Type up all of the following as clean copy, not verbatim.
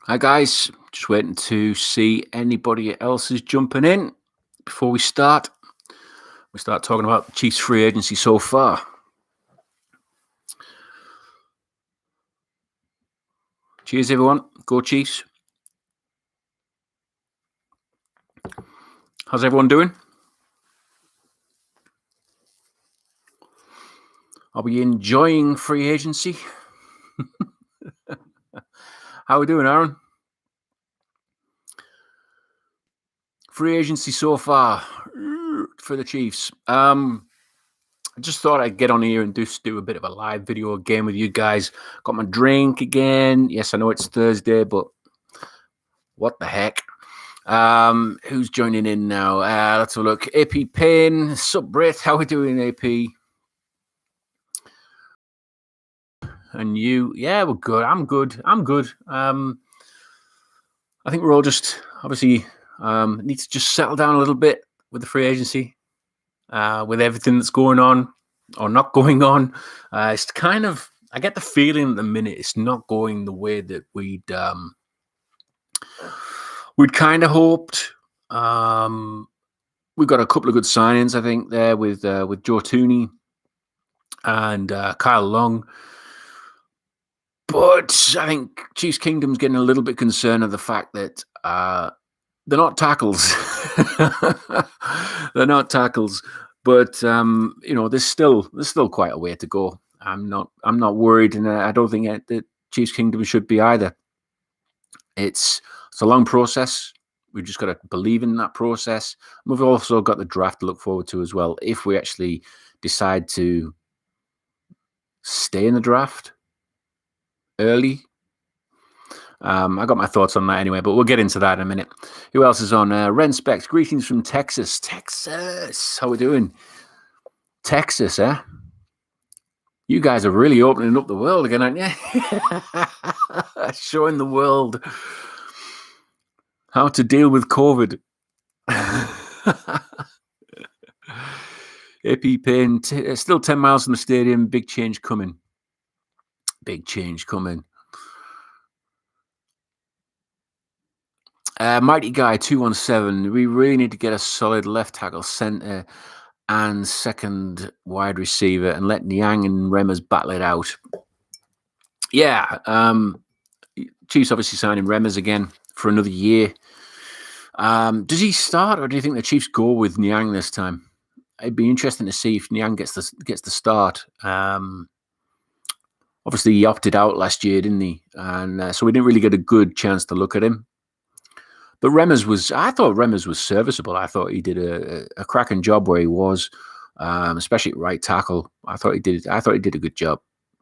Hi guys, just waiting to see anybody else is jumping in before we start. We start talking about the Chiefs free agency so far. Cheers, everyone. Go Chiefs. How's everyone doing? Are we enjoying free agency? How are we doing, Aaron? Free agency so far for the Chiefs. I just thought I'd get on here and just do a bit of a live video again with you guys. Got my drink again. Yes, I know it's Thursday, but what the heck? Who's joining in now? Let's have a look. AP Payne, sup Brit? How are we doing, AP? And you? Yeah, we're good. I'm good. I think we're all just obviously need to just settle down a little bit with the free agency, with everything that's going on or not going on. It's kind of, I get the feeling at the minute it's not going the way that we'd kind of hoped. We've got a couple of good signings, I think, there with Joe Tooney and Kyle Long. But I think Chiefs Kingdom's getting a little bit concerned of the fact that they're not tackles. They're not tackles. But there's still quite a way to go. I'm not worried, and I don't think that Chiefs Kingdom should be either. It's a long process. We've just got to believe in that process. We've also got the draft to look forward to as well. If we actually decide to stay in the draft early, I got my thoughts on that anyway, but we'll get into that in a minute. Who else is on? Ren Specs, greetings from Texas. Texas, how we doing? Texas, eh? You guys are really opening up the world again, aren't you? Showing the world how to deal with COVID. AP Payne, still 10 miles from the stadium. Big change coming. Big change coming. Mighty Guy 217. We really need to get a solid left tackle, centre, and second wide receiver, and let Niang and Remmers battle it out. Yeah, Chiefs obviously signing Remmers again for another year. Does he start, or do you think the Chiefs go with Niang this time? It'd be interesting to see if Niang gets the start. Obviously, he opted out last year, didn't he? And so we didn't really get a good chance to look at him. But I thought Remmers was serviceable. I thought he did a cracking job where he was, especially at right tackle. I thought he did a good job.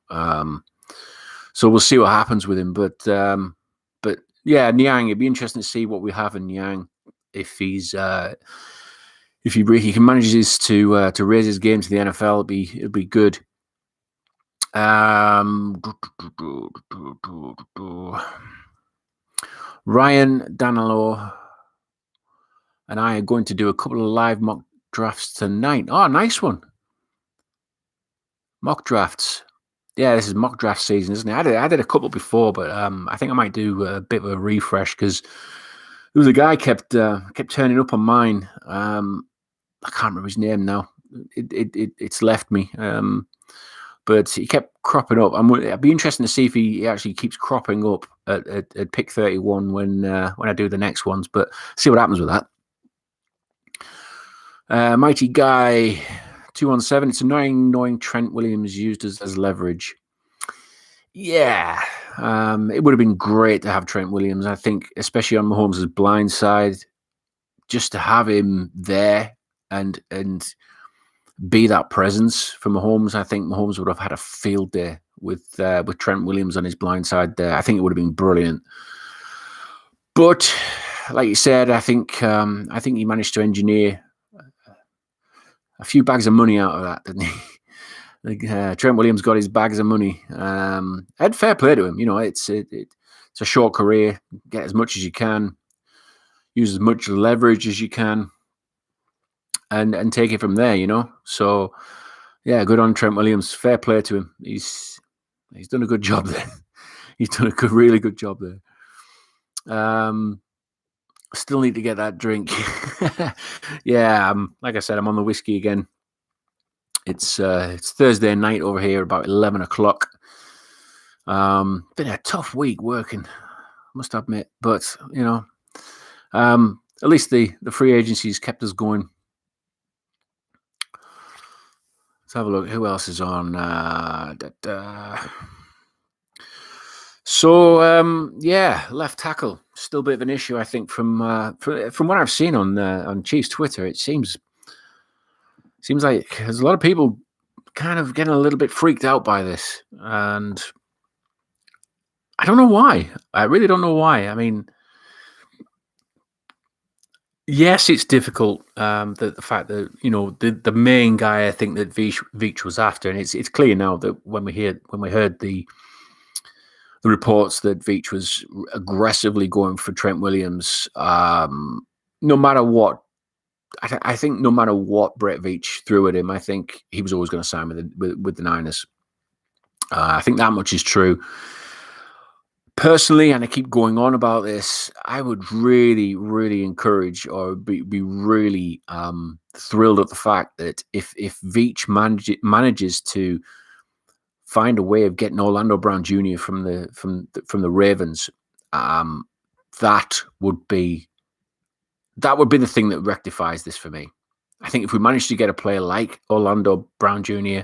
So we'll see what happens with him. But yeah, Niang. It'd be interesting to see what we have in Niang if he manages to raise his game to the NFL. It'll be good. Ryan Danilo and I are going to do a couple of live mock drafts tonight. Oh, nice one. Mock drafts. Yeah, this is mock draft season, isn't it? I did a couple before, but I think I might do a bit of a refresh because there was a guy kept turning up on mine. I can't remember his name now. It's left me. But he kept cropping up. It'd be interesting to see if he actually keeps cropping up at pick 31 when I do the next ones. But see what happens with that. Mighty Guy 217. It's annoying knowing Trent Williams used as leverage. Yeah, it would have been great to have Trent Williams. I think, especially on Mahomes' blind side, just to have him there and be that presence for Mahomes. I think Mahomes would have had a field day with Trent Williams on his blind side there. I think it would have been brilliant. But like you said, I think he managed to engineer a few bags of money out of that, didn't he? Trent Williams got his bags of money. Had fair play to him. It's a short career. Get as much as you can. Use as much leverage as you can. And take it from there, So, yeah, good on Trent Williams. Fair play to him. He's done a good job there. He's done a really good job there. Still need to get that drink. Yeah, like I said, I'm on the whiskey again. It's Thursday night over here, about 11 o'clock. Been a tough week working, must admit, but at least the free agencies kept us going. Let's have a look. Who else is on? Yeah, left tackle still a bit of an issue, I think. From what I've seen on Chiefs Twitter, it seems like there's a lot of people kind of getting a little bit freaked out by this, and I don't know why. I really don't know why. I mean, yes, it's difficult. The fact that the main guy I think that Veach was after, and it's clear now that when we heard the reports that Veach was aggressively going for Trent Williams, no matter what. I think no matter what Brett Veach threw at him, I think he was always going to sign with the Niners. I think that much is true. Personally, and I keep going on about this, I would really, really encourage or be really thrilled at the fact that if Veach manages to find a way of getting Orlando Brown Jr. from the Ravens, that would be the thing that rectifies this for me. I think if we manage to get a player like Orlando Brown Jr.,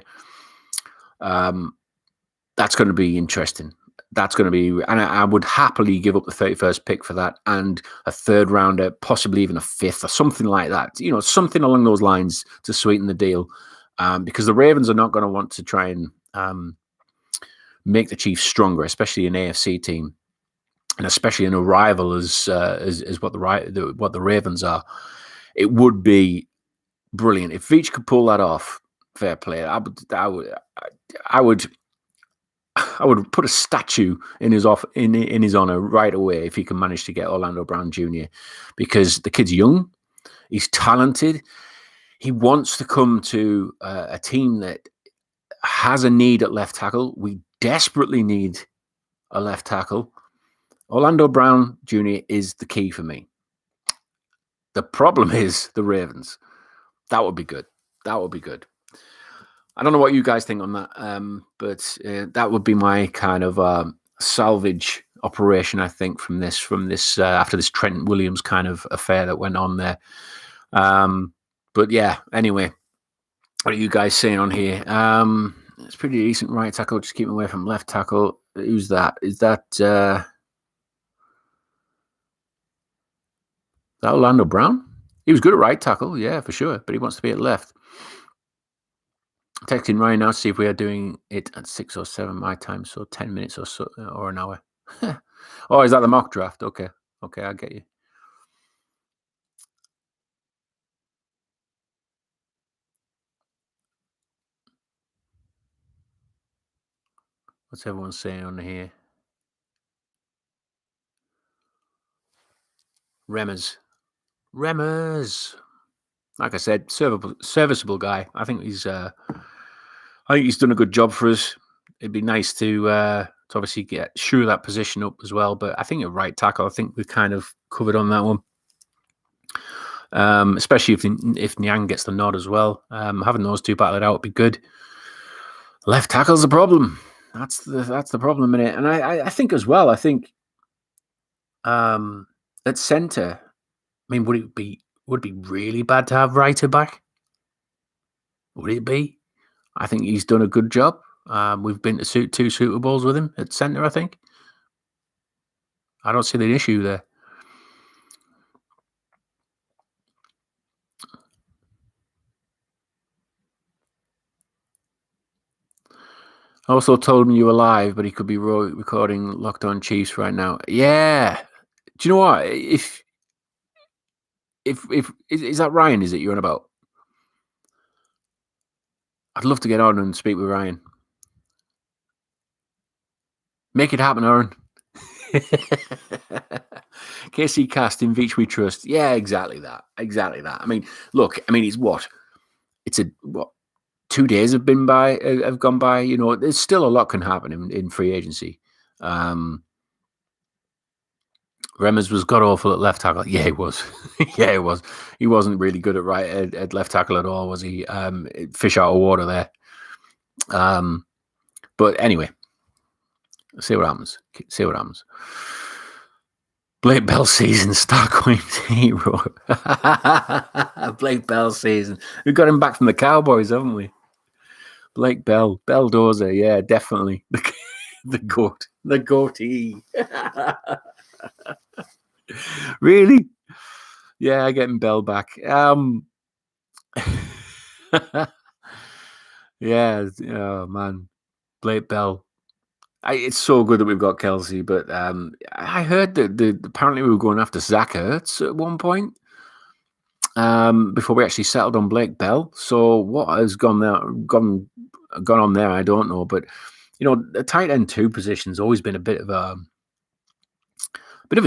that's going to be interesting. That's going to be, and I would happily give up the 31st pick for that and a third rounder, possibly even a fifth or something like that. Something along those lines to sweeten the deal, because the Ravens are not going to want to try and make the Chiefs stronger, especially an AFC team, and especially in a rival as what the Ravens are. It would be brilliant if Veach could pull that off. Fair play. I would put a statue in his honor right away if he can manage to get Orlando Brown Jr. because the kid's young, he's talented, he wants to come to a team that has a need at left tackle. We desperately need a left tackle. Orlando Brown Jr. is the key for me. The problem is the Ravens. That would be good. I don't know what you guys think on that, but that would be my kind of salvage operation, I think, from this after this Trent Williams kind of affair that went on there. But yeah, anyway, what are you guys saying on here? It's pretty decent right tackle. Just keep him away from left tackle. Who's that? Is that Orlando Brown? He was good at right tackle, yeah, for sure, but he wants to be at left. Texting Ryan now to see if we are doing it at 6 or 7 my time, so 10 minutes or so, or an hour. Oh, is that the mock draft? Okay, I get you. What's everyone saying on here? Remmers. Like I said, serviceable guy. I think he's done a good job for us. It'd be nice to obviously get Shrew that position up as well. But I think at right tackle, I think we've kind of covered on that one. Especially if Niang gets the nod as well. Having those two battle it out would be good. Left tackle's the problem. That's the problem in it. And I think as well, I think at centre, I mean, would it be really bad to have Reiter back? Would it be? I think he's done a good job. We've been to 2 Super Bowls with him at centre, I think. I don't see the issue there. I also told him you were live, but he could be recording Locked On Chiefs right now. Yeah. Do you know what? If is that Ryan? Is it you're on about? I'd love to get on and speak with Ryan. Make it happen, Aaron. KC Cast in Veach we trust. Yeah, exactly that. I mean, look. I mean, it's what? 2 days have gone by. There's still a lot can happen in free agency. Remmers was god awful at left tackle. Yeah, he was. Yeah, he was. He wasn't really good at left tackle at all, was he? Fish out of water there. But anyway, see what happens. Blake Bell season, Starcoin's hero. Blake Bell season. We got him back from the Cowboys, haven't we? Blake Bell, Belldozer, yeah, definitely. The goat, the goatee. Really? Yeah, getting Bell back. Yeah, oh man, Blake Bell. It's so good that we've got Kelsey, but I heard that apparently we were going after Zach Ertz at one point before we actually settled on Blake Bell. So what has gone on there, I don't know. But the tight end 2 position's always been a bit of a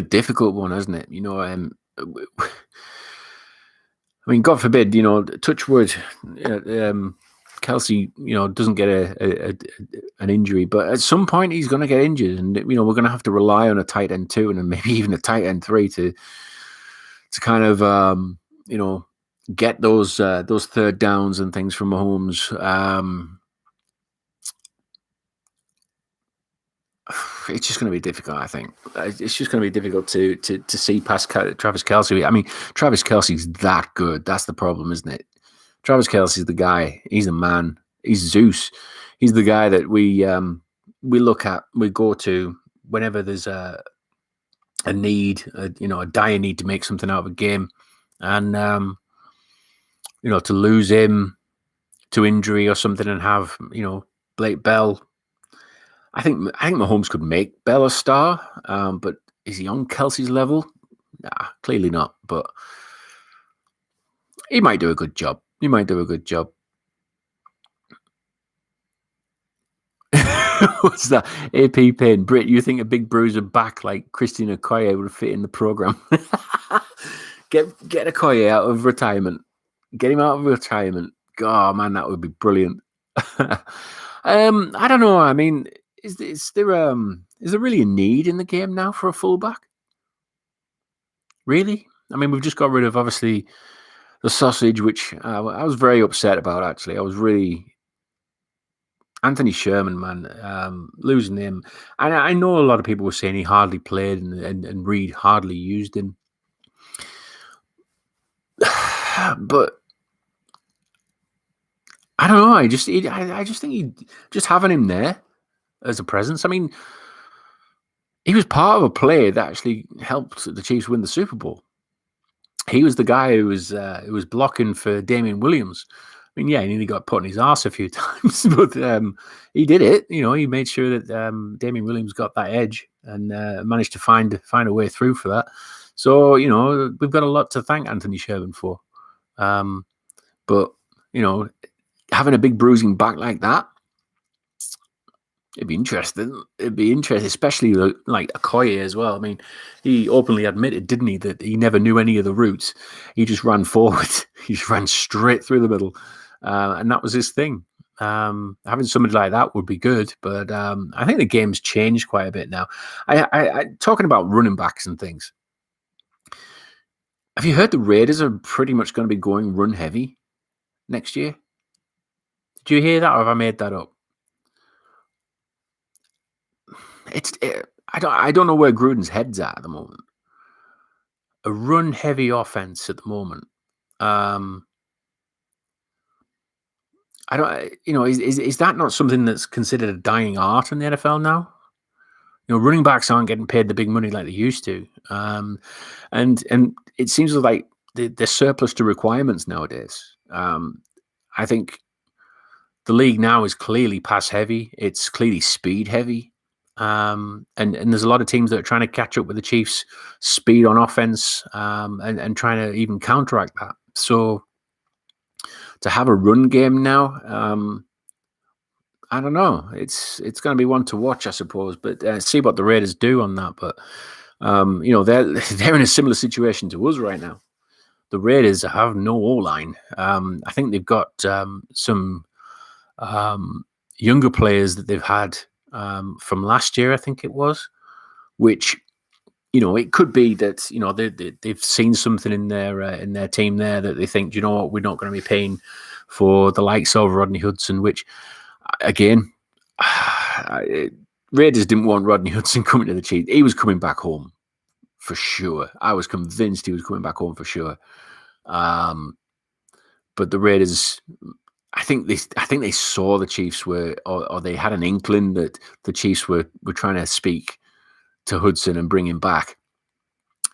difficult one, hasn't it? I mean, God forbid, touch wood, Kelsey, doesn't get an injury, but at some point he's going to get injured, and we're going to have to rely on a tight end 2 and then maybe even a tight end 3 to kind of get those third downs and things from Mahomes. It's just going to be difficult, I think. It's just going to be difficult to see past Travis Kelce. I mean, Travis Kelce's that good. That's the problem, isn't it? Travis Kelce's the guy. He's the man. He's Zeus. He's the guy that we look at, we go to whenever there's a need, a dire need to make something out of a game. And, to lose him to injury or something and have, Blake Bell. I think Mahomes could make Bell a star, but is he on Kelsey's level? Nah, clearly not. But he might do a good job. What's that? AP Payne. Britt, you think a big bruiser back like Christian Okoye would fit in the program? Get Okoye out of retirement. Get him out of retirement. God, man, that would be brilliant. I don't know. I mean, is there really a need in the game now for a fullback? Really? I mean, we've just got rid of, obviously, the sausage, which I was very upset about, actually. I was really... Anthony Sherman, man, losing him. And I know a lot of people were saying he hardly played and Reed hardly used him. But I don't know. I just think just having him there as a presence. I mean, he was part of a play that actually helped the Chiefs win the Super Bowl. He was the guy who was blocking for Damien Williams. I mean, yeah, he nearly got put in his arse a few times, but he did it. He made sure that Damien Williams got that edge and managed to find a way through for that. So, we've got a lot to thank Anthony Sherman for. But, having a big bruising back like that, it'd be interesting. Especially like Okoye as well. I mean, he openly admitted, didn't he, that he never knew any of the routes. He just ran forward. He just ran straight through the middle. And that was his thing. Having somebody like that would be good, but I think the game's changed quite a bit now. I talking about running backs and things. Have you heard the Raiders are pretty much going to be going run heavy next year? Did you hear that, or have I made that up? I don't know where Gruden's head's at the moment. A run heavy offense at the moment. I don't, is that not something that's considered a dying art in the NFL now? Running backs aren't getting paid the big money like they used to. And it seems like they're surplus to requirements nowadays. I think the league now is clearly pass heavy. It's clearly speed heavy. And there's a lot of teams that are trying to catch up with the Chiefs' speed on offense and trying to even counteract that. So to have a run game now, I don't know. It's going to be one to watch, I suppose. But see what the Raiders do on that. But they're in a similar situation to us right now. The Raiders have no O-line. I think they've got some younger players that they've had from last year, I think it was, which it could be that they've seen something in their team there that they think, you know what, we're not going to be paying for the likes of Rodney Hudson, which again, Raiders didn't want Rodney Hudson coming to the Chiefs. He was coming back home for sure. I was convinced he was coming back home for sure. But the Raiders, I think they saw the Chiefs were, or they had an inkling that the Chiefs were trying to speak to Hudson and bring him back.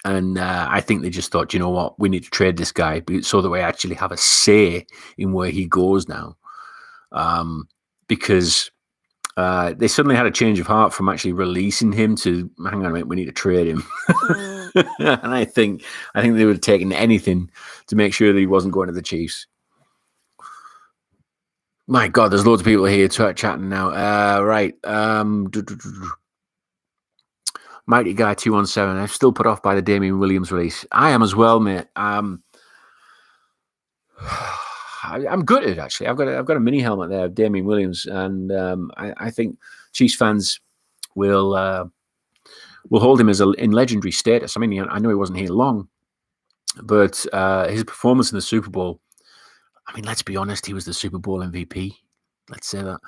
And I think they just thought, you know what, we need to trade this guy so that we actually have a say in where he goes now. Because they suddenly had a change of heart from actually releasing him to, hang on a minute, we need to trade him. And I think they would have taken anything to make sure that he wasn't going to the Chiefs. My God, there's loads of people here chatting now. Right. Mighty Guy 217. I'm still put off by the Damien Williams release. I am as well, mate. I'm gutted, actually. I've got a mini helmet there of Damien Williams, and I think Chiefs fans will hold him in legendary status. I mean, I know he wasn't here long, but his performance in the Super Bowl, I mean, let's be honest, he was the Super Bowl MVP. Let's say that.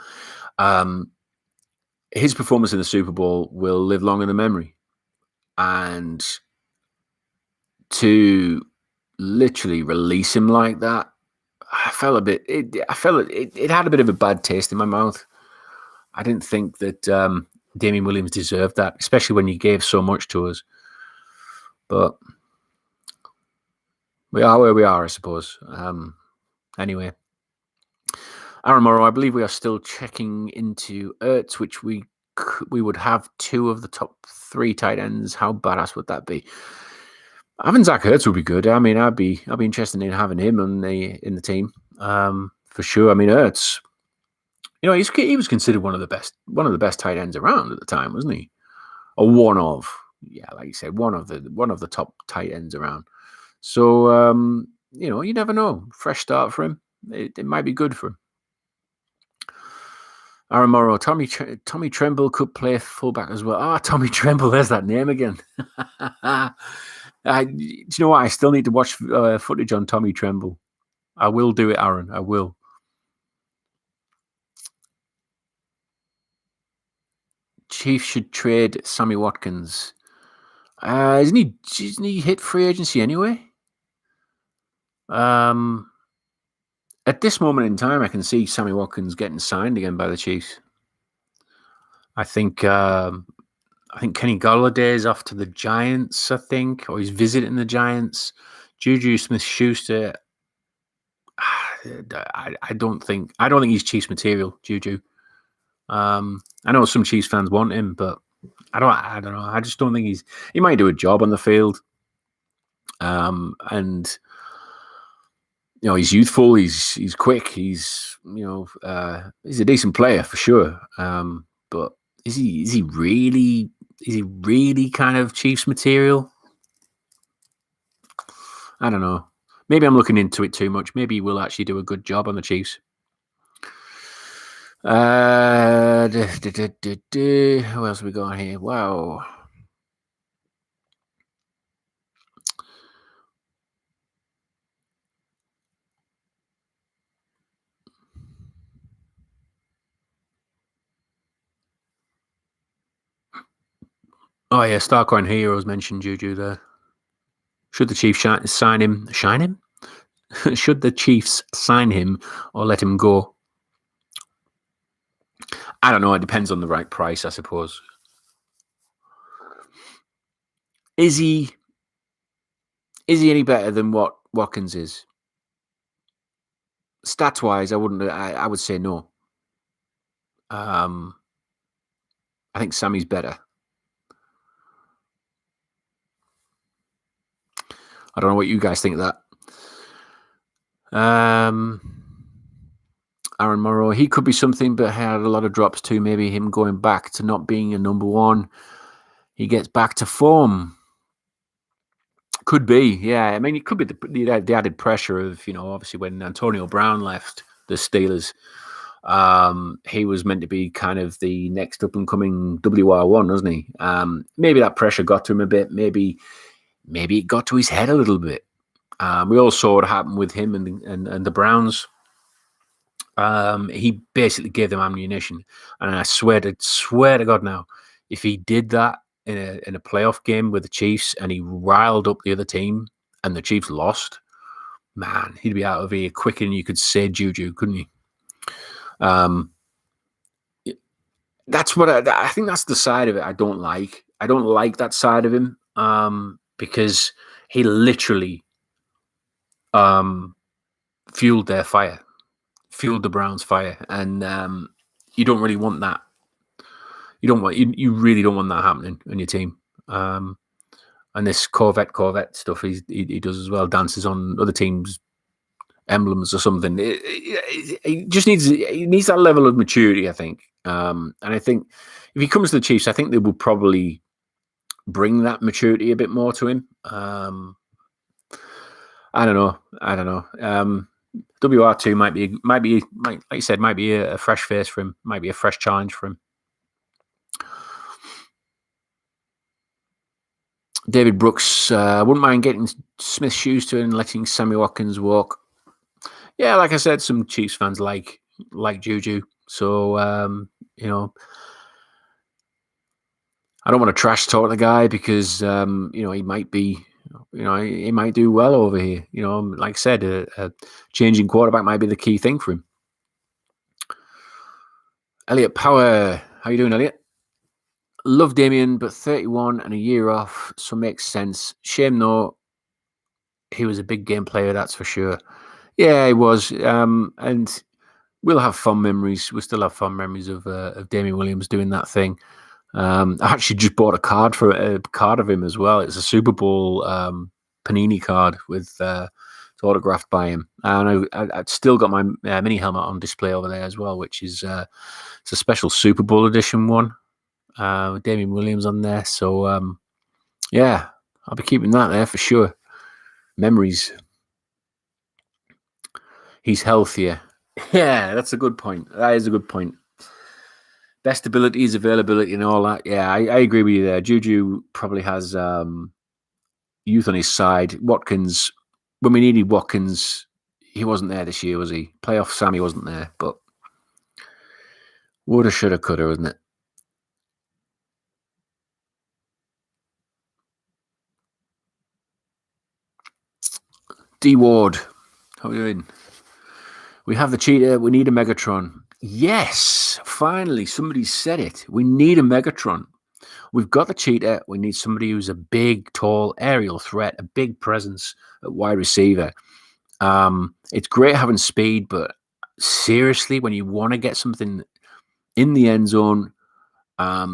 His performance in the Super Bowl will live long in the memory. And to literally release him like that, I felt it had a bit of a bad taste in my mouth. I didn't think that Damien Williams deserved that, especially when he gave so much to us. But we are where we are, I suppose. Anyway, Aaron Morrow, I believe we are still checking into Ertz, which we would have 2 of the top 3 tight ends. How badass would that be? Having Zach Ertz would be good. I mean, I'd be interested in having him in the team for sure. I mean, Ertz, he was considered one of the best tight ends around at the time, wasn't he? Or one of, like you said, one of the top tight ends around. So you never know. Fresh start for him. It might be good for him. Aaron Morrow, Tommy Tremble could play fullback as well. Tommy Tremble, there's that name again. Do you know what? I still need to watch footage on Tommy Tremble. I will do it, Aaron. I will. Chiefs should trade Sammy Watkins. Isn't he hit free agency anyway? At this moment in time, I can see Sammy Watkins getting signed again by the Chiefs. I think Kenny Golladay is off to the Giants, I think, or he's visiting the Giants. Juju Smith-Schuster, I don't think he's Chiefs material, Juju. I know some Chiefs fans want him, but I don't know. I just don't think he might do a job on the field. And he's youthful, he's quick, he's a decent player for sure. But is he really kind of Chiefs material? I don't know. Maybe I'm looking into it too much. Maybe he will actually do a good job on the Chiefs. Who else have we got here? Wow. Oh yeah, Starcoin Heroes mentioned Juju there. Should the Chiefs sign him? Shine him? Should the Chiefs sign him or let him go? I don't know. It depends on the right price, I suppose. Is he any better than what Watkins is? Stats wise, I would say no. I think Sammy's better. I don't know what you guys think of that. Aaron Morrow, he could be something, but had a lot of drops too. Maybe him going back to not being a number one. He gets back to form. Could be, yeah. I mean, it could be the added pressure of, obviously when Antonio Brown left the Steelers. He was meant to be kind of the next up and coming WR1, wasn't he? Maybe that pressure got to him a bit. Maybe it got to his head a little bit. We all saw what happened with him and the Browns. He basically gave them ammunition, and I swear to God now, if he did that in a playoff game with the Chiefs and he riled up the other team and the Chiefs lost, man, he'd be out of here quicker than you could say Juju, couldn't he? That's what I think. That's the side of it I don't like. I don't like that side of him because he literally fueled their fire, fueled the Browns' fire, and you don't really want that. You really don't want that happening on your team. And this Corvette stuff he does as well, dances on other teams' emblems or something. He just needs that level of maturity, I think. And I think if he comes to the Chiefs, I think they will probably bring that maturity a bit more to him. I don't know. WR2 might be like you said, might be a fresh face for him, might be a fresh challenge for him. David Brooks, wouldn't mind getting Smith's shoes to and letting Sammy Watkins walk. Yeah, like I said, some Chiefs fans like Juju. So, I don't want to trash talk the guy because, he might be, he might do well over here. Like I said, a changing quarterback might be the key thing for him. Elliot Power, how you doing, Elliot? Love Damien, but 31 and a year off, so makes sense. Shame though, he was a big game player, that's for sure. Yeah, he was. And we'll have fun memories. We still have fun memories of Damien Williams doing that thing. I actually just bought a card of him as well. It's a Super Bowl Panini card with it's autographed by him, and I've still got my mini helmet on display over there as well, which is it's a special Super Bowl edition one with Damien Williams on there. So yeah, I'll be keeping that there for sure. Memories. He's healthier. Yeah, that's a good point. That is a good point. Best abilities, availability, and all that. Yeah, I agree with you there. Juju probably has youth on his side. Watkins, when we needed Watkins, he wasn't there this year, was he? Playoff Sammy wasn't there, but woulda, shoulda, coulda, wasn't it? D Ward, how are we doing? We have the cheetah. We need a Megatron. Yes, finally, somebody said it. We need a Megatron. We've got the cheetah. We need somebody who's a big, tall aerial threat, a big presence at wide receiver. It's great having speed, but seriously, when you want to get something in the end zone, a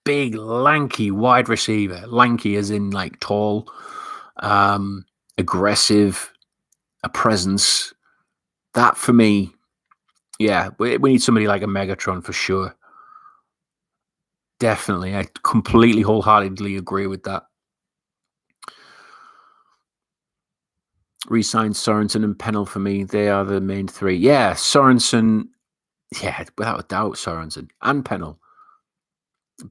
big, lanky wide receiver, lanky as in like tall, aggressive, a presence. That for me, yeah, we need somebody like a Megatron for sure. Definitely. I completely wholeheartedly agree with that. Re-signed Sorensen and Pennell for me. They are the main three. Yeah, Sorensen. Yeah, without a doubt, Sorensen and Pennell.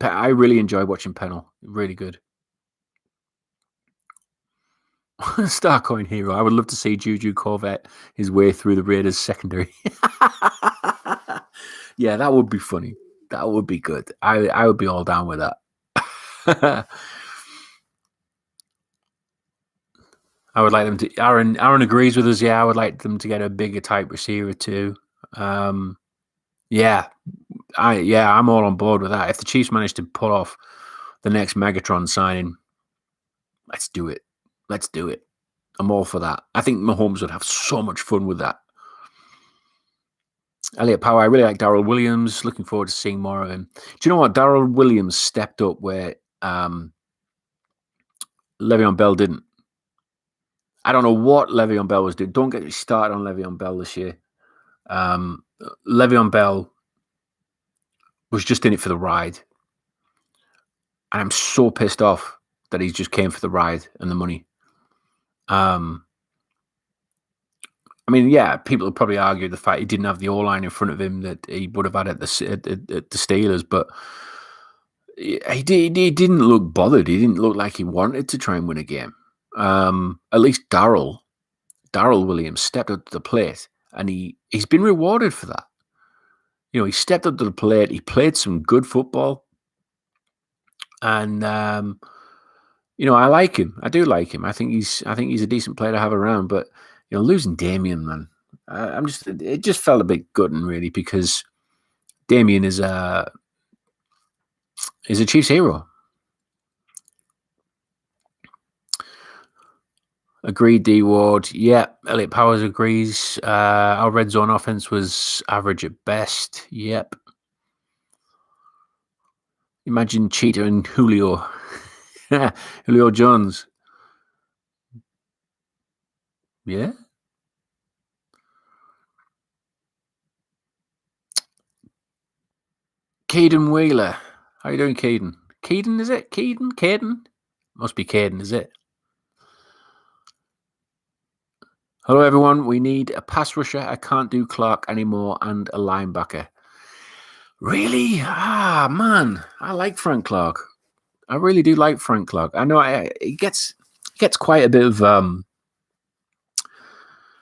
I really enjoy watching Pennell. Really good. Starcoin hero. I would love to see Juju Corvette his way through the Raiders secondary. Yeah, that would be funny. That would be good. I would be all down with that. I would like them to. Aaron agrees with us. Yeah, I would like them to get a bigger type receiver too. Yeah, I'm all on board with that. If the Chiefs manage to pull off the next Megatron signing, let's do it. Let's do it. I'm all for that. I think Mahomes would have so much fun with that. Elliot Power, I really like Darrell Williams. Looking forward to seeing more of him. Do you know what? Darrell Williams stepped up where Le'Veon Bell didn't. I don't know what Le'Veon Bell was doing. Don't get me started on Le'Veon Bell this year. Le'Veon Bell was just in it for the ride. And I'm so pissed off that he just came for the ride and the money. I mean, yeah, people would probably argue the fact he didn't have the O-line in front of him that he would have had at the Steelers, but he didn't look bothered. He didn't look like he wanted to try and win a game. At least Darrell Williams stepped up to the plate, and he's been rewarded for that. You know, he stepped up to the plate. He played some good football, and you know, I like him. I do like him. I think he's a decent player to have around. But you know, losing Damien, man, it just felt a bit gutting, really, because Damien is a Chiefs hero. Agreed, D Ward. Yeah, Elliot Powers agrees. Our red zone offense was average at best. Yep. Imagine Cheetah and Julio. Julio Jones. Yeah. Caden Wheeler. How you doing, Caden? Caden, is it? Caden? Must be Caden, is it? Hello, everyone. We need a pass rusher. I can't do Clark anymore, and a linebacker. Really? Man. I like Frank Clark. I really do like Frank Clark. I know he gets quite a bit of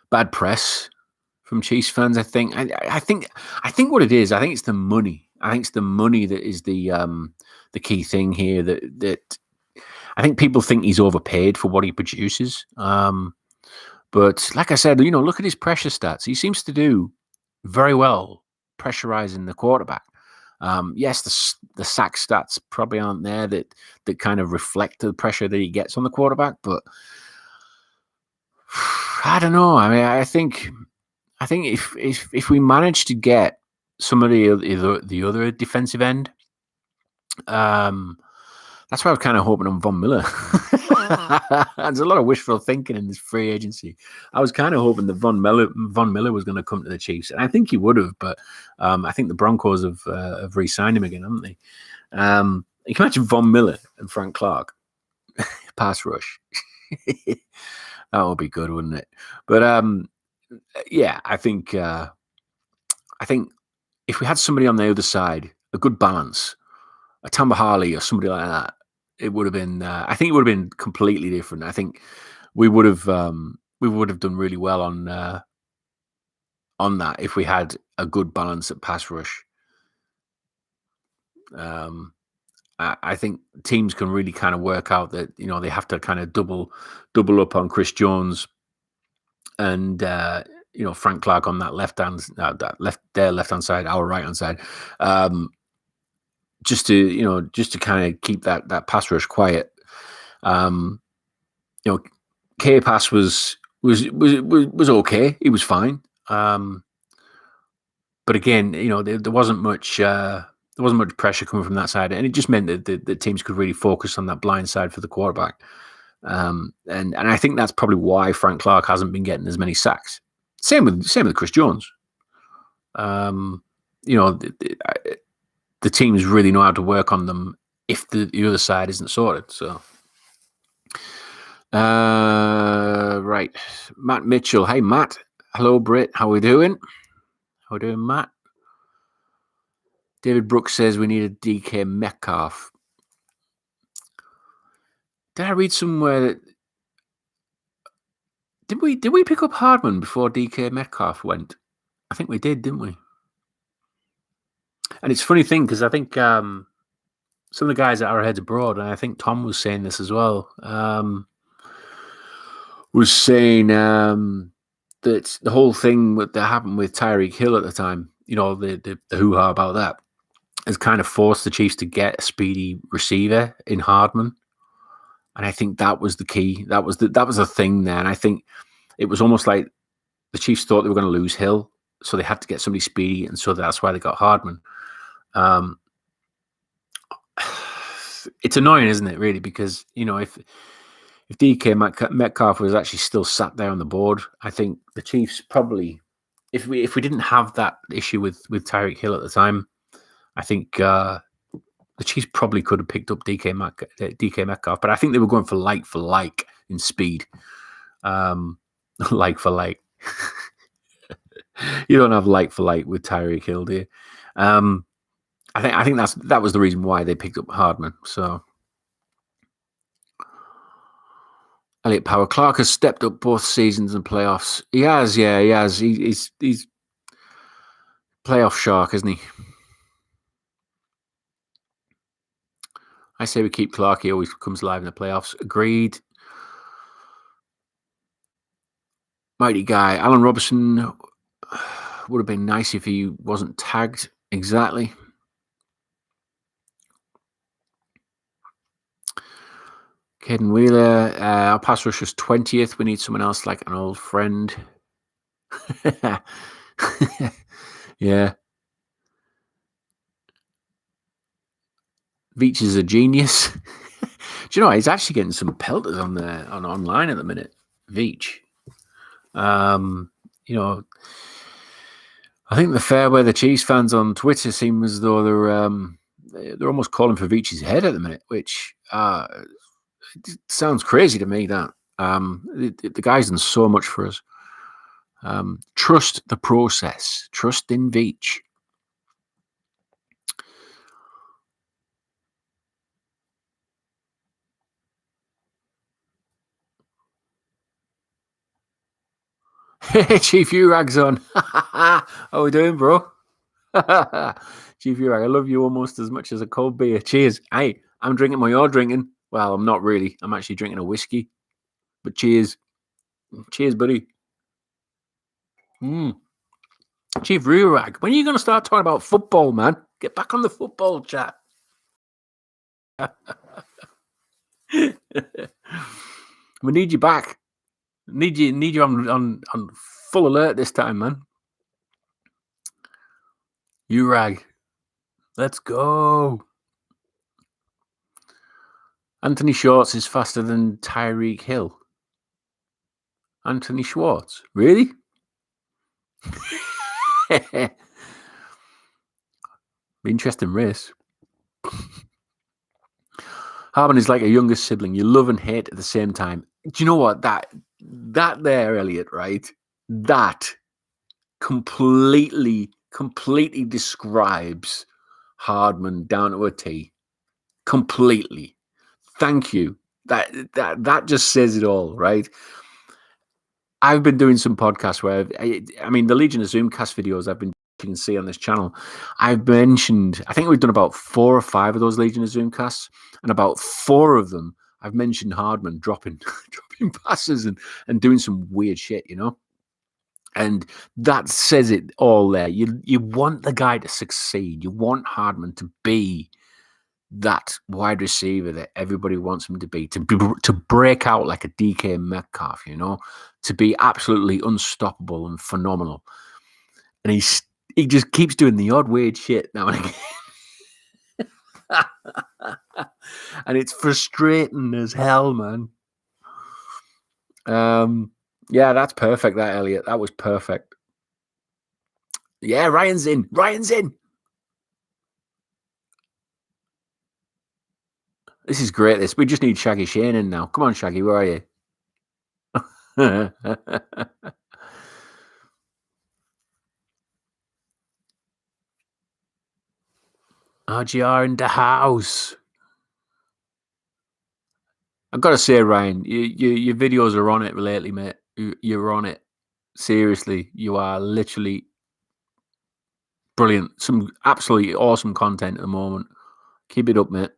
bad press from Chiefs fans. I think what it is. I think it's the money. I think it's the money that is the key thing here. That I think people think he's overpaid for what he produces. But like I said, you know, look at his pressure stats. He seems to do very well pressurizing the quarterback. Yes, the sack stats probably aren't there that kind of reflect the pressure that he gets on the quarterback, but I don't know. I mean, I think if we manage to get some of the other defensive end, that's why I was kind of hoping on Von Miller. There's a lot of wishful thinking in this free agency. I was kind of hoping that Von Miller was going to come to the Chiefs, and I think he would have. But I think the Broncos have re-signed him again, haven't they? You can imagine Von Miller and Frank Clark pass rush. That would be good, wouldn't it? But yeah, I think if we had somebody on the other side, a good balance, a Tamba Harley or somebody like that, it would have been. I think it would have been completely different. I think we would have done really well on that if we had a good balance at pass rush. I think teams can really kind of work out that, you know, they have to kind of double up on Chris Jones and you know, Frank Clark on that left hand side, our right hand side. Just to kind of keep that pass rush quiet. You know, K pass was okay. He was fine. But again, you know, there wasn't much pressure coming from that side, and it just meant that the teams could really focus on that blind side for the quarterback. And I think that's probably why Frank Clark hasn't been getting as many sacks. Same with Chris Jones. You know, the teams really know how to work on them if the other side isn't sorted. So, right, Matt Mitchell. Hey, Matt. Hello, Britt. How we doing? Matt? David Brooks says we need a DK Metcalf. Did I read somewhere that did we pick up Hardman before DK Metcalf went? I think we did, didn't we? And it's a funny thing because I think some of the guys at Our Heads Abroad, and I think Tom was saying this as well, was saying that the whole thing that happened with Tyreek Hill at the time, you know, the hoo-ha about that, has kind of forced the Chiefs to get a speedy receiver in Hardman. And I think that was the key. That was the thing there. And I think it was almost like the Chiefs thought they were going to lose Hill, so they had to get somebody speedy, and so that's why they got Hardman. It's annoying, isn't it, really? Because, you know, if DK Metcalf was actually still sat there on the board, I think the Chiefs probably, if we didn't have that issue with Tyreek Hill at the time, I think the Chiefs probably could have picked up DK Metcalf. But I think they were going for like in speed, like for like. You don't have like for like with Tyreek Hill, do you? I think that was the reason why they picked up Hardman. So Elliot Power Clark has stepped up both seasons and playoffs. He has, yeah, he has. He's playoff shark, isn't he? I say we keep Clark. He always comes live in the playoffs. Agreed. Mighty guy. Alan Robertson would have been nice if he wasn't tagged. Exactly. Caden Wheeler. Our pass rusher's 20th. We need someone else like an old friend. Yeah. Veach is a genius. Do you know he's actually getting some pelters on online at the minute? Veach. You know, I think the fair weather Chiefs fans on Twitter seem as though they're almost calling for Veach's head at the minute, which it sounds crazy to me. That the guy's done so much for us. Trust the process. Trust in Veach. Hey, Chief Urag's on. How we doing, bro? Chief Urag, I love you almost as much as a cold beer. Cheers. Hey, I'm drinking what you're drinking. Well, I'm not really. I'm actually drinking a whiskey. But cheers. Cheers, buddy. Chief Urag, when are you going to start talking about football, man? Get back on the football chat. We need you back. Need you on full alert this time, man. Urag. Let's go. Anthony Schwartz is faster than Tyreek Hill. Anthony Schwartz? Really? Interesting race. Hardman is like a younger sibling. You love and hate at the same time. Do you know what? That there, Elliot, right? That completely describes Hardman down to a T. Completely. Thank you. That just says it all, right? I've been doing some podcasts where, I mean, the Legion of Zoomcast videos you can see on this channel. I've mentioned, I think we've done about 4 or 5 of those Legion of Zoomcasts, and about 4 of them, I've mentioned Hardman dropping passes and doing some weird shit, you know? And that says it all there. You want the guy to succeed. You want Hardman to be that wide receiver that everybody wants him to be, to break out like a DK Metcalf, you know, to be absolutely unstoppable and phenomenal. And he just keeps doing the odd weird shit now and again. And it's frustrating as hell, man. Yeah, that's perfect, that, Elliot. That was perfect. Yeah, Ryan's in. This is great. We just need Shaggy Shane in now. Come on, Shaggy, where are you? RGR in the house. I've got to say, Ryan, your videos are on it lately, mate. You're on it. Seriously, you are literally brilliant. Some absolutely awesome content at the moment. Keep it up, mate.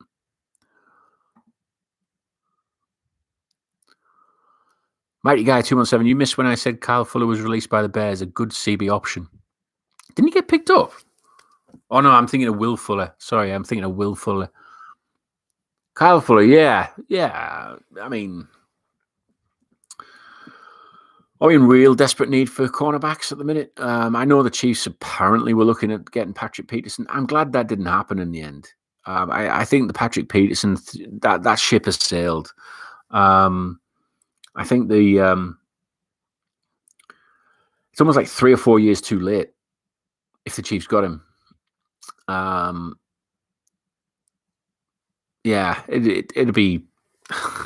Mighty Guy 217, you missed when I said Kyle Fuller was released by the Bears, a good CB option. Didn't he get picked up? Oh, no, I'm thinking of Will Fuller. Sorry, I'm thinking of Will Fuller. Kyle Fuller, yeah. I mean, are we in real desperate need for cornerbacks at the minute? I know the Chiefs apparently were looking at getting Patrick Peterson. I'm glad that didn't happen in the end. I think the Patrick Peterson, that ship has sailed. I think it's almost like 3 or 4 years too late if the Chiefs got him. Yeah, it'd be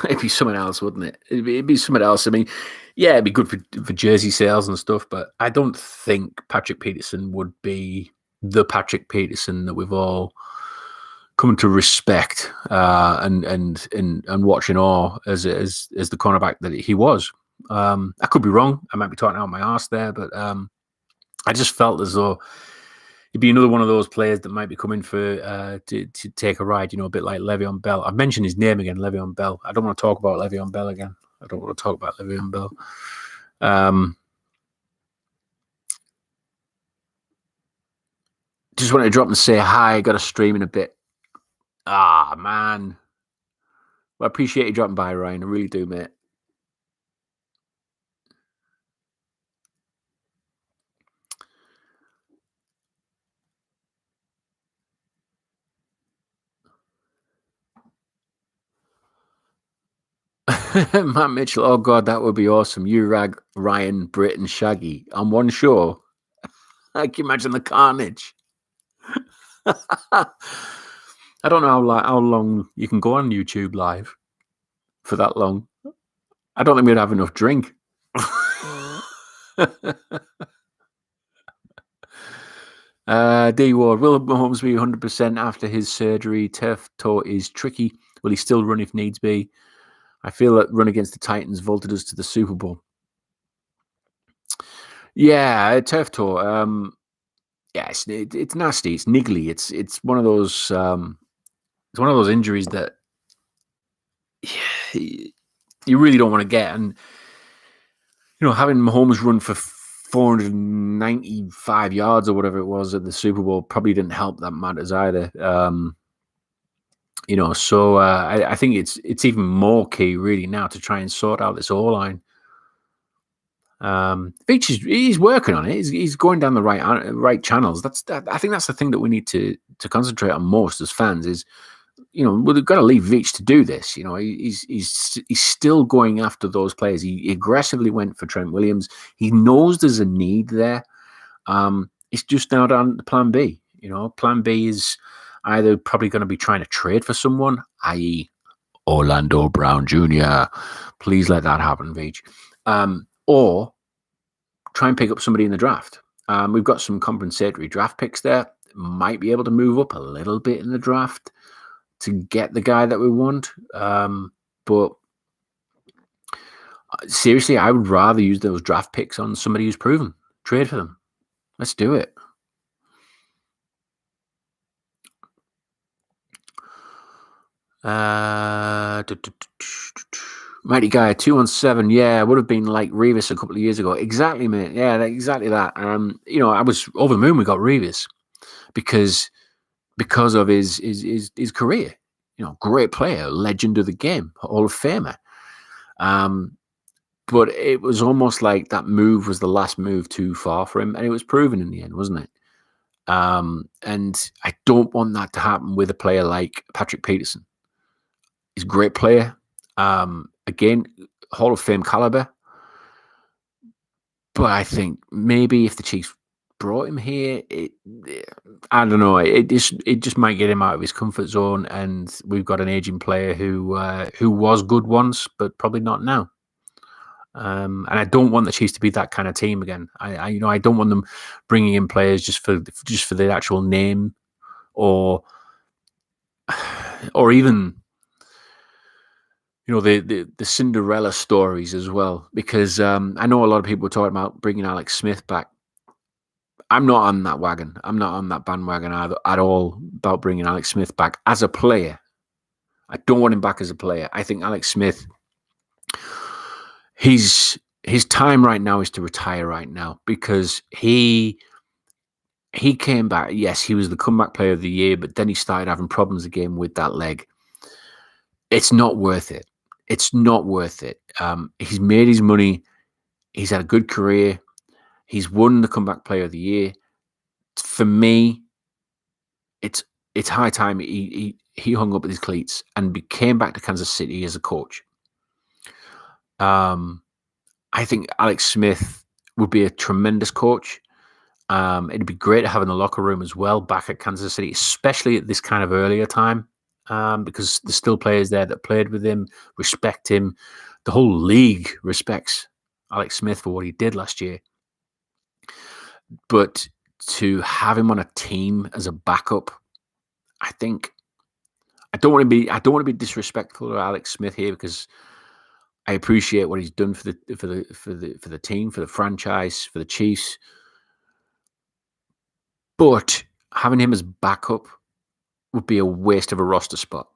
it'd be someone else, wouldn't it? It'd be someone else. I mean, Yeah, it'd be good for jersey sales and stuff, but I don't think Patrick Peterson would be the Patrick Peterson that we've all come to respect and watch in awe as the cornerback that he was. I could be wrong. I might be talking out my arse there, but I just felt as though he'd be another one of those players that might be coming for to take a ride, a bit like Le'Veon Bell. I've mentioned his name again, Le'Veon Bell. I don't want to talk about Le'Veon Bell again. I don't want to talk about Le'Veon Bell. Just wanted to drop and say hi. Got a stream in a bit. Ah, man. Well, I appreciate you dropping by, Ryan. I really do, mate. Matt Mitchell, oh God, that would be awesome. You, Rag, Ryan, Britt, and Shaggy on one show. I can imagine the carnage. I don't know how long you can go on YouTube live for that long. I don't think we'd have enough drink. D Ward, will Mahomes be 100% after his surgery? Turf toe is tricky. Will he still run if needs be? I feel that run against the Titans vaulted us to the Super Bowl. Yeah, turf toe. Yeah, it's nasty. It's niggly. It's one of those. It's one of those injuries that you really don't want to get. And having Mahomes run for 495 yards or whatever it was at the Super Bowl probably didn't help that matters either. So I think it's even more key really now to try and sort out this O-line. Veach he's working on it. He's going down the right channels. I think that's the thing that we need to concentrate on most as fans is, we've got to leave Veach to do this. He's still going after those players. He aggressively went for Trent Williams. He knows there's a need there. It's just now down to plan B. Plan B is either probably going to be trying to trade for someone, i.e. Orlando Brown Jr. Please let that happen, Veach. Or try and pick up somebody in the draft. We've got some compensatory draft picks there. Might be able to move up a little bit in the draft to get the guy that we want. But seriously, I would rather use those draft picks on somebody who's proven. Trade for them. Let's do it. Mighty Guy 217. Yeah, it would have been like Revis a couple of years ago. Exactly, mate. Yeah, exactly that. I was over the moon we got Revis because of his career. Great player, legend of the game, Hall of Famer. But it was almost like that move was the last move too far for him, and it was proven in the end, wasn't it? And I don't want that to happen with a player like Patrick Peterson. He's a great player. Again, Hall of Fame caliber. But I think maybe if the Chiefs brought him here, I don't know. It just might get him out of his comfort zone, and we've got an aging player who was good once, but probably not now. And I don't want the Chiefs to be that kind of team again. I don't want them bringing in players just for the actual name, or even the Cinderella stories as well. Because I know a lot of people are talking about bringing Alex Smith back. I'm not on that wagon. I'm not on that bandwagon at all about bringing Alex Smith back as a player. I don't want him back as a player. I think Alex Smith, his time right now is to retire right now, because he came back. Yes, he was the comeback player of the year, but then he started having problems again with that leg. It's not worth it. It's not worth it. He's made his money. He's had a good career. He's won the comeback player of the year. For me, it's high time he hung up with his cleats and came back to Kansas City as a coach. I think Alex Smith would be a tremendous coach. It'd be great to have in the locker room as well back at Kansas City, especially at this kind of earlier time, because there's still players there that played with him, respect him. The whole league respects Alex Smith for what he did last year. But to have him on a team as a backup, I think I don't want to be disrespectful to Alex Smith here, because I appreciate what he's done for the team, for the franchise, for the Chiefs. But having him as backup would be a waste of a roster spot.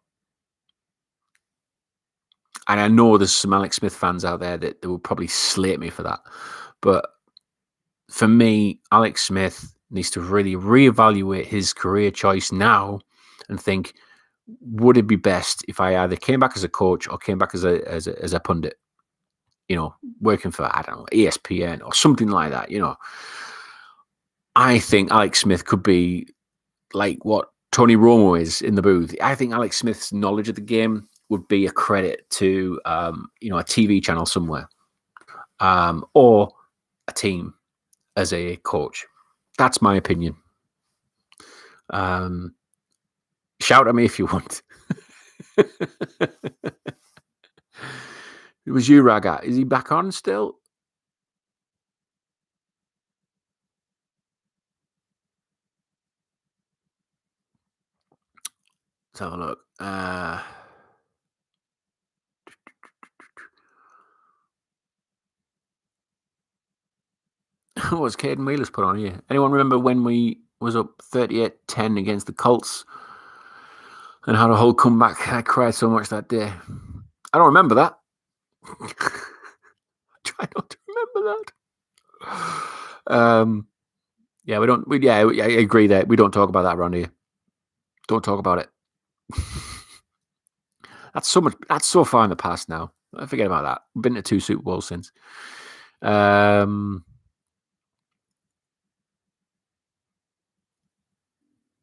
And I know there's some Alex Smith fans out there that will probably slate me for that. But for me, Alex Smith needs to really reevaluate his career choice now and think, would it be best if I either came back as a coach or came back as a pundit? Working for, I don't know, ESPN or something like that. I think Alex Smith could be like what Tony Romo is in the booth. I think Alex Smith's knowledge of the game would be a credit to, a TV channel somewhere, or a team as a coach. That's my opinion. Shout at me if you want. It was you, Raga. Is he back on still? Let's have a look. What was Caden Wheeler's put on here? Anyone remember when we was up 38-10 against the Colts and had a whole comeback? I cried so much that day. I don't remember that. Try not to remember that. Yeah, we don't. I agree that we don't talk about that around here. Don't talk about it. That's so far in the past now. I forget about that. We've been to 2 Super Bowls since.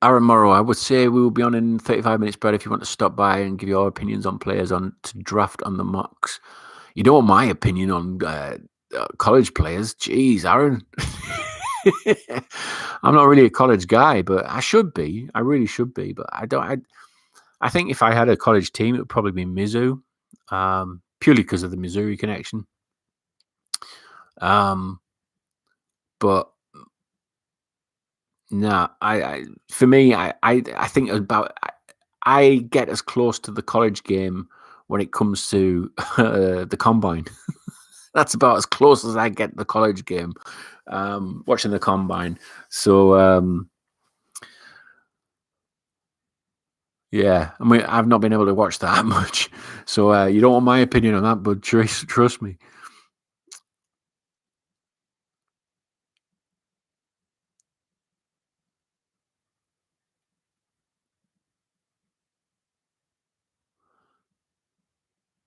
Aaron Morrow, I would say we will be on in 35 minutes, Brad, if you want to stop by and give your opinions on players on to draft on the mocks. You know my opinion on college players. Jeez, Aaron. I'm not really a college guy, but I should be. I really should be, but I don't. I think if I had a college team, it would probably be Mizzou, purely because of the Missouri connection. But no, for me, I think about I get as close to the college game when it comes to the combine. That's about as close as I get to the college game, watching the combine. So yeah, I mean, I've not been able to watch that much. So you don't want my opinion on that, but trust me.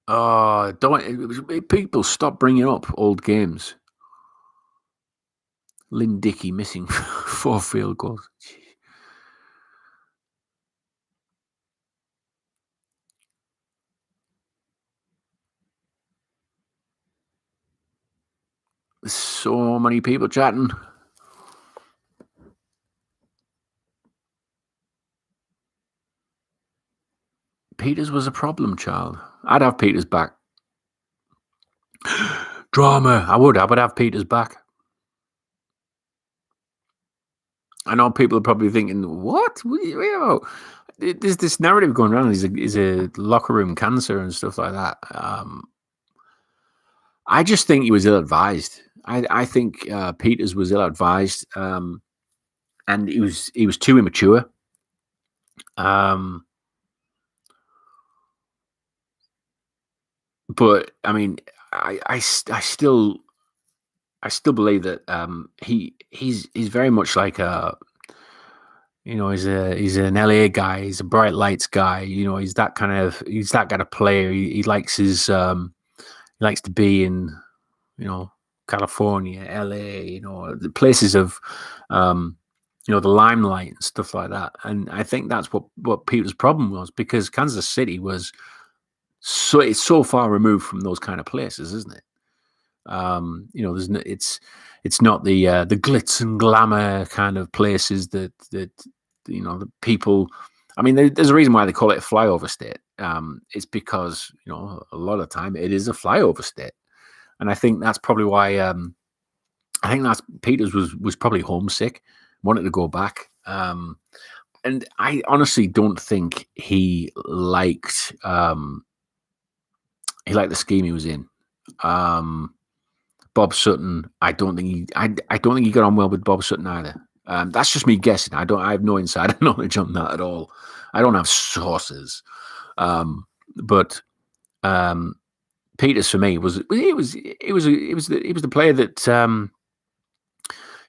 Oh, people stop bringing up old games. Lynn Dickey missing 4 field goals. There's so many people chatting. Peters was a problem child. I'd have Peters back. Drama. I would have Peters back. I know people are probably thinking, what? There's this narrative going around. He's a locker room cancer and stuff like that. I just think he was ill-advised. I think Peters was ill-advised, and he was too immature. But I mean, I still believe that he's very much like he's an LA guy, he's a bright lights guy, he's that kind of player. He likes his he likes to be in California, LA, the places of the limelight and stuff like that. And I think that's what Peter's problem was, because Kansas City was it's so far removed from those kind of places, isn't it? There's no, it's not the glitz and glamour kind of places that the people. I mean, there's a reason why they call it a flyover state. It's because a lot of time it is a flyover state. and I think that's probably why. I think that's Peters was probably homesick, wanted to go back. And I honestly don't think he liked the scheme he was in. Bob Sutton, I don't think he got on well with Bob Sutton either. That's just me guessing. I have no insider knowledge on that at all. I don't have sources. But Peters for me was the player that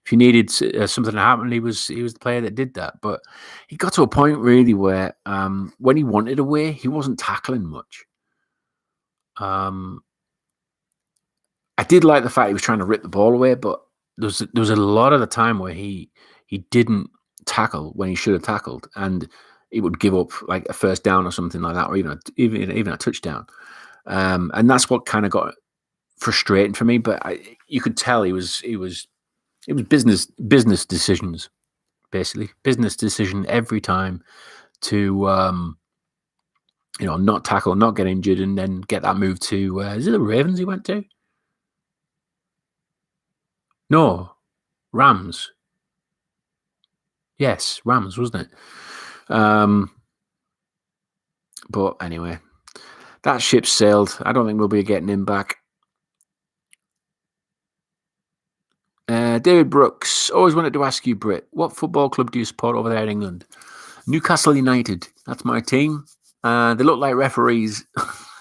if you needed something to happen, he was the player that did that. But he got to a point really where when he wanted away, he wasn't tackling much. I did like the fact he was trying to rip the ball away, but there was a lot of the time where he didn't tackle when he should have tackled, and he would give up like a first down or something like that, or even a touchdown. And that's what kind of got frustrating for me. But you could tell it was business decisions, basically business decision every time to not tackle, not get injured, and then get that move to is it the Ravens he went to? No, Rams. Yes, Rams, wasn't it? But anyway, that ship sailed. I don't think we'll be getting him back. David Brooks, always wanted to ask you, Britt, what football club do you support over there in England? Newcastle United. That's my team. They look like referees.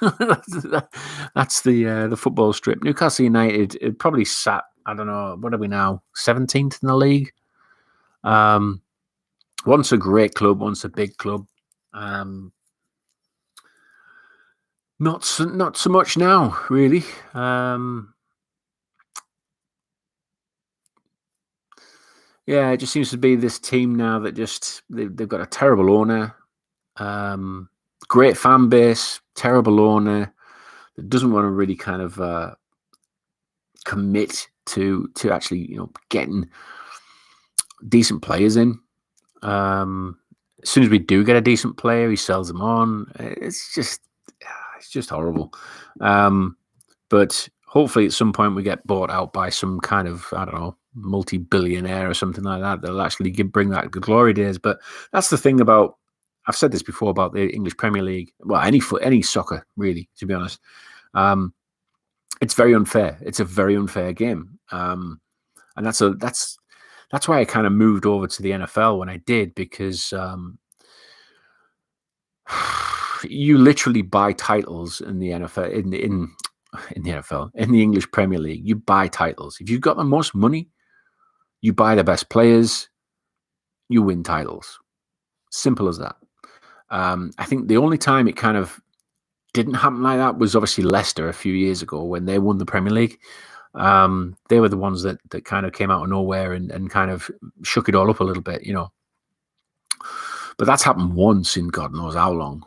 That's the football strip. Newcastle United, it probably sat, I don't know, what are we now? 17th in the league. Once a great club, once a big club. Not so much now, really. Yeah, it just seems to be this team now that they've got a terrible owner, great fan base, terrible owner that doesn't want to really kind of commit to actually getting decent players in. As soon as we do get a decent player, he sells them on. It's just horrible. But hopefully at some point we get bought out by some kind of, I don't know, multi-billionaire or something like that that'll actually bring back the glory days. But that's the thing about, I've said this before about the English Premier League, well, any soccer really, to be honest. It's very unfair. It's a very unfair game. And that's why I kind of moved over to the NFL when I did, because you literally buy titles in the NFL, in the NFL, in the English Premier League. You buy titles. If you've got the most money, you buy the best players, you win titles. Simple as that. I think the only time it kind of didn't happen like that was obviously Leicester a few years ago when they won the Premier League. They were the ones that kind of came out of nowhere and kind of shook it all up a little bit, But that's happened once in God knows how long.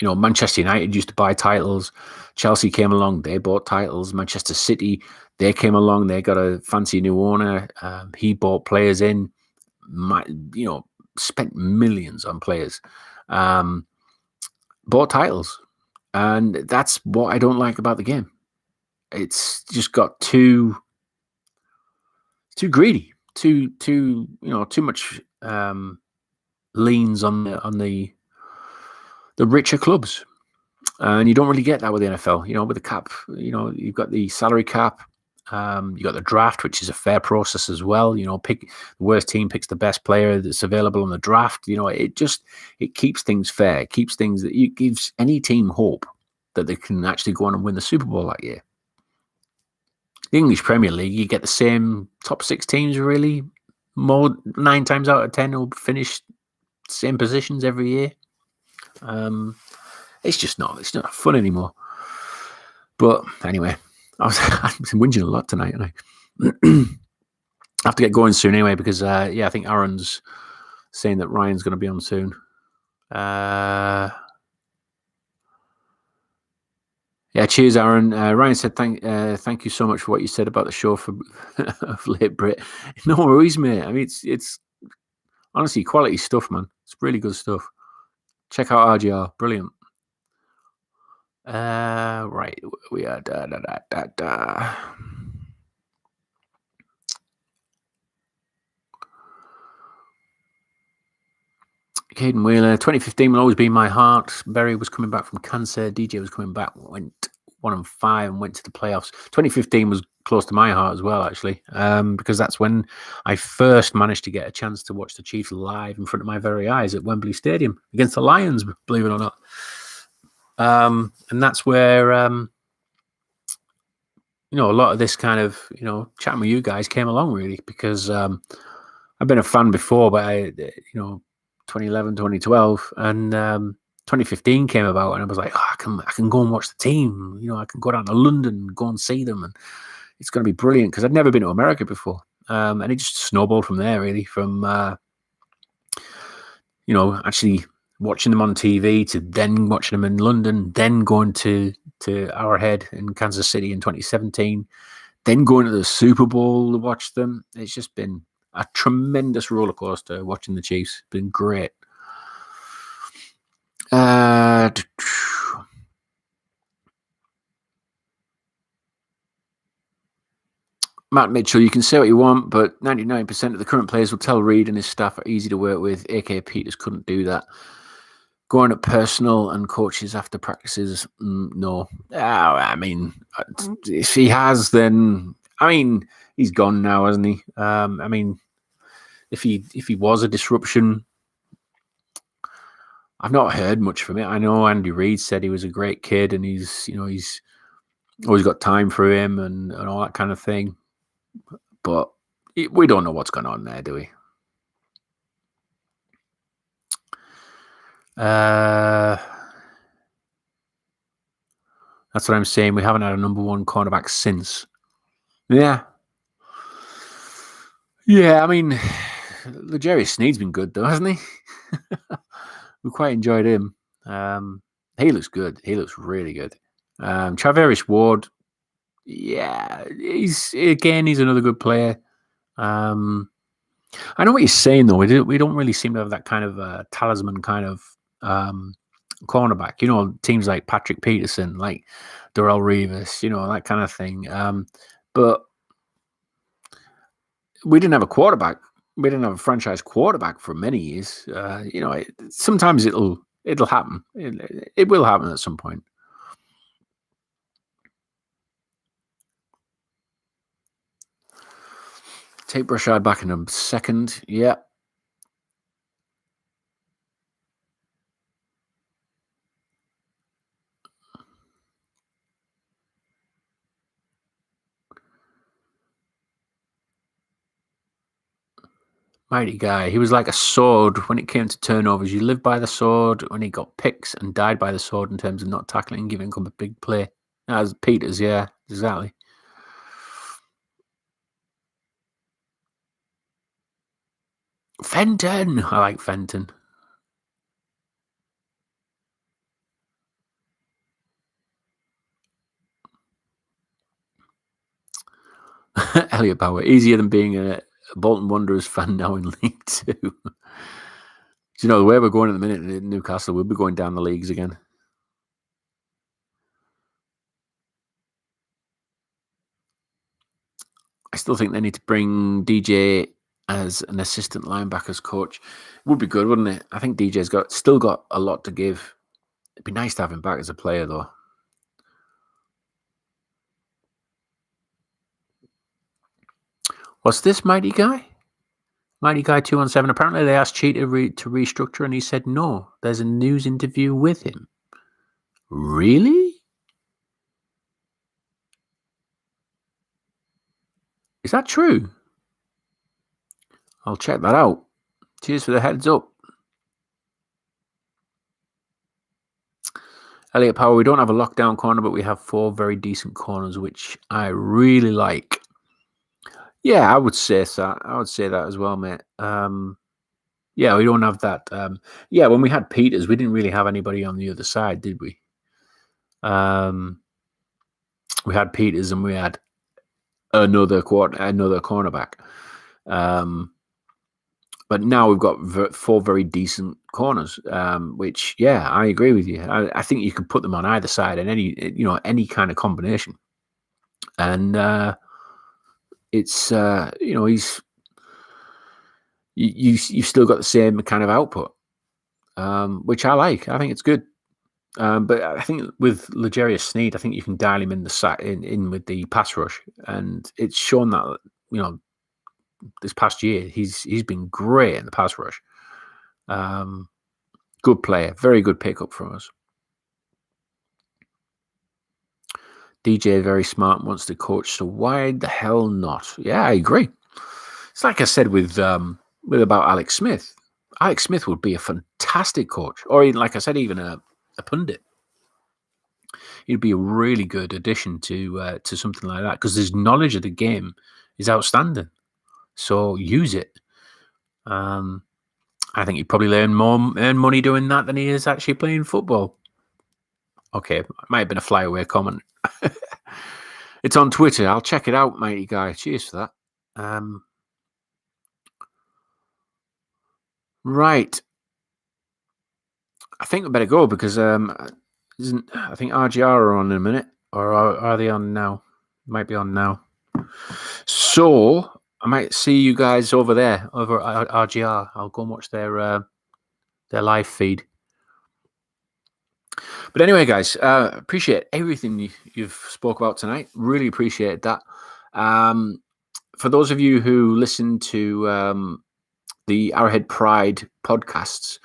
Manchester United used to buy titles. Chelsea came along, they bought titles. Manchester City, they came along, they got a fancy new owner. He bought players in, spent millions on players, bought titles. And that's what I don't like about the game. It's just got too greedy, too much leans on the richer clubs, and you don't really get that with the NFL. With the cap, you've got the salary cap, you got the draft, which is a fair process as well. Pick the worst team picks the best player that's available in the draft. It keeps things fair. It gives any team hope that they can actually go on and win the Super Bowl that year. The English Premier League, you get the same top 6 teams really. More 9 times out of 10 will finish same positions every year. It's not fun anymore. But anyway, I've been whinging a lot tonight, and I have to get going soon anyway, because I think Aaron's saying that Ryan's going to be on soon. Yeah, cheers, Aaron. Ryan said, thank you so much for what you said about the show of late, Brit. No worries, mate. I mean, it's honestly quality stuff, man. It's really good stuff. Check out RGR. Brilliant. Right. We are Caden Wheeler, 2015 will always be my heart. Berry was coming back from cancer. DJ was coming back, went 1-5 and went to the playoffs. 2015 was close to my heart as well, actually, because that's when I first managed to get a chance to watch the Chiefs live in front of my very eyes at Wembley Stadium against the Lions, believe it or not. And that's where, a lot of this kind of, chatting with you guys came along, really, because I've been a fan before, but 2011, 2012, and 2015 came about, and I was like, I can go and watch the team. I can go down to London and go and see them, and it's going to be brilliant because I'd never been to America before, and it just snowballed from there, really. From actually watching them on TV to then watching them in London, then going to Arrowhead in Kansas City in 2017, then going to the Super Bowl to watch them. It's just been a tremendous roller coaster watching the Chiefs. Been great. Matt Mitchell, you can say what you want, but 99% of the current players will tell Reid and his staff are easy to work with. A.K. Peters couldn't do that. Going at personal and coaches after practices, no. I mean, if he has, then he's gone now, hasn't he? If he was a disruption, I've not heard much from it. I know Andy Reid said he was a great kid, and he's always got time for him and all that kind of thing. But we don't know what's going on there, do we? That's what I'm saying. We haven't had a number one cornerback since. Yeah. Yeah, L'Jarius Sneed's been good, though, hasn't he? We quite enjoyed him. He looks good. He looks really good. Travaris Ward, yeah, he's another good player. I know what you're saying, though. We don't really seem to have that kind of talisman kind of cornerback. Teams like Patrick Peterson, like Darrelle Revis, that kind of thing. But we didn't have a quarterback. We didn't have a franchise quarterback for many years. Sometimes it'll happen. It will happen at some point. Take Brashard back in a second. Yeah. Mighty guy. He was like a sword when it came to turnovers. You lived by the sword when he got picks and died by the sword in terms of not tackling and giving up a big play. As Peters, yeah, exactly. Fenton. I like Fenton. Elliot Power. Easier than being a Bolton Wanderers fan now in League Two. The way we're going at the minute in Newcastle, we'll be going down the leagues again. I still think they need to bring DJ as an assistant linebackers coach. It would be good, wouldn't it? I think DJ's still got a lot to give. It'd be nice to have him back as a player, though. What's this, Mighty Guy? Mighty Guy 217. Apparently they asked Cheetah to restructure and he said no. There's a news interview with him. Really? Is that true? I'll check that out. Cheers for the heads up. Elliot Power, we don't have a lockdown corner, but we have 4 very decent corners, which I really like. Yeah, I would say that. I would say that as well, mate. Yeah, we don't have that. When we had Peters, we didn't really have anybody on the other side, did we? We had Peters and we had another cornerback. But now we've got 4 very decent corners, which, yeah, I agree with you. I think you could put them on either side and any kind of combination. And it's you've still got the same kind of output, which I like. I think it's good. But I think with L'Jarius Sneed, I think you can dial him in in with the pass rush, and it's shown that this past year he's been great in the pass rush. Good player, very good pickup from us. DJ very smart, wants to coach, so why the hell not? Yeah, I agree. It's like I said with about Alex Smith. Alex Smith would be a fantastic coach, or like I said, even a pundit. He'd be a really good addition to something like that because his knowledge of the game is outstanding. So use it. I think he'd probably earn money doing that than he is actually playing football. Okay, it might have been a flyaway comment. It's on Twitter. I'll check it out, matey guy. Cheers for that. Right. I think we better go because I think RGR are on in a minute, or are they on now? Might be on now. So I might see you guys over there, over at RGR. I'll go and watch their live feed. But anyway, guys, appreciate everything you've spoke about tonight. Really appreciate that. For those of you who listen to the Arrowhead Pride podcasts,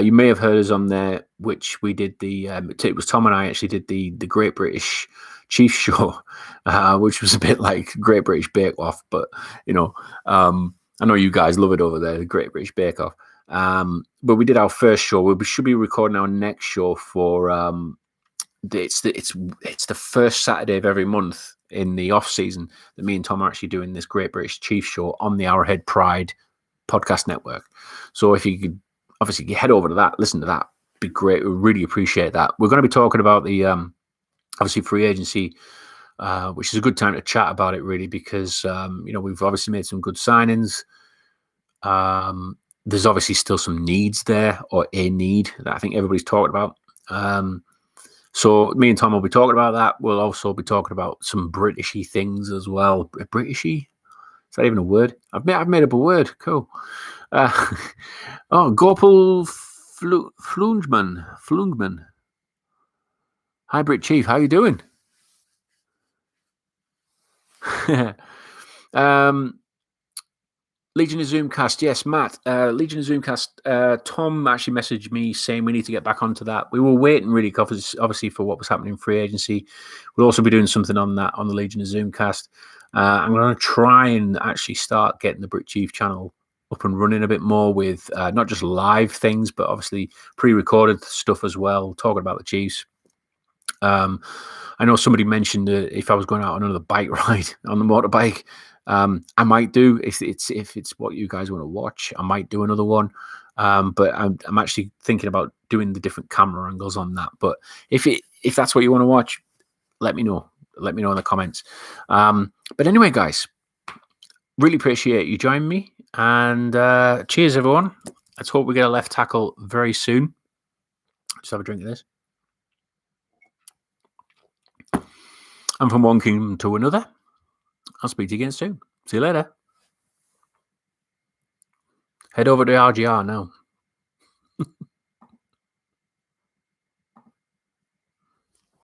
you may have heard us on there, which we did it was Tom and I actually did the Great British Chiefs show, which was a bit like Great British Bake Off, but I know you guys love it over there, the Great British Bake Off. But we did our first show. We should be recording our next show for it's the first Saturday of every month in the off season that me and Tom are actually doing this Great British Chiefs show on the Arrowhead Pride podcast network. So if you could obviously head over to that, listen to that, be great. We really appreciate that. We're going to be talking about the obviously free agency, which is a good time to chat about it really because we've obviously made some good signings. There's obviously still some needs there, or a need that I think everybody's talking about. So me and Tom will be talking about that. We'll also be talking about some Britishy things as well. Britishy? Is that even a word? I've made up a word. Cool. Gopal Flungman. Hi, Brit Chief. How you doing? Legion of Zoomcast, yes, Matt. Legion of Zoomcast. Tom actually messaged me saying we need to get back onto that. We were waiting really, obviously, for what was happening in free agency. We'll also be doing something on that on the Legion of Zoomcast. I'm going to try and actually start getting the Brit Chief channel up and running a bit more with not just live things, but obviously pre-recorded stuff as well, talking about the Chiefs. I know somebody mentioned if I was going out on another bike ride on the motorbike. I might do if it's what you guys want to watch. I might do another one, but I'm actually thinking about doing the different camera angles on that. But if that's what you want to watch, let me know. Let me know in the comments. But anyway, guys, really appreciate you joining me, and cheers, everyone. Let's hope we get a left tackle very soon. Just have a drink of this. And from one kingdom to another, I'll speak to you again soon. See you later. Head over to RGR now.